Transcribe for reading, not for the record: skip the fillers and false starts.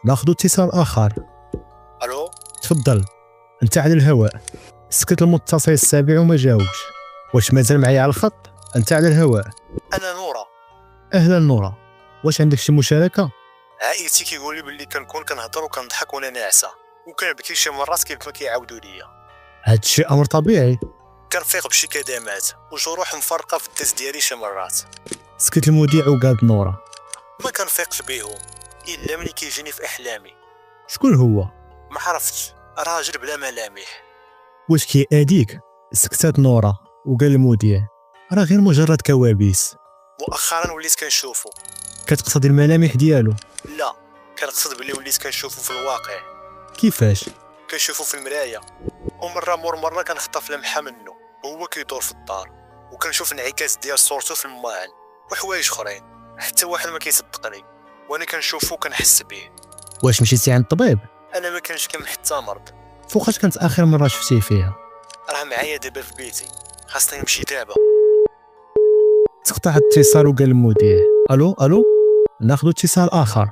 ناخذ اتصال آخر. الو، تفضل، أنت على الهواء. سكت المتصل السابع وما جاوبش. واش مازال معايا على الخط؟ أنت على الهواء. انا نورا. أهلا نورا، واش عندك شي مشاركة؟ عائلتي كيقول لي باللي كنكون كنهضر وكنضحك وانا ناعسه، وكنبكي شي مرات كيف ما كيعاودوا ليا. هاد الشيء أمر طبيعي. كنفيق بشي كدمات وجروح مفرقه في الدس ديالي شي مرات. سكت المذيع وقال نورا. ما كنفيقش بيهم الا ملي كيجيني في احلامي. شكون هو؟ ما عرفتش، راجل بلا ملامح. واش كيأذيك؟ سكتات نورا وقال المذيع راه غير مجرد كوابيس. مؤخرا وليت كنشوفو. كتقصد الملامح ديالو؟ لا، كنقصد باللي وليت كنشوفو في الواقع. كيفاش؟ كنشوفو في المرايه، ومره مره كنخطف لمحه منه وهو كيدور في الدار، وكنشوف انعكاس ديال صورته في الماعن وحوايج اخرين. حتى واحد ما كيصدقني، وانا كنشوفو كنحس به. واش مشيتي عند الطبيب؟ انا ما كانش كيم حتى مرض. فوقاش كانت اخر مره شفتيه فيها؟ راه معايا دابا في بيتي، خاصني نمشي دابا. تقطع الاتصال وقال المذيع الو ناخذ اتصال اخر.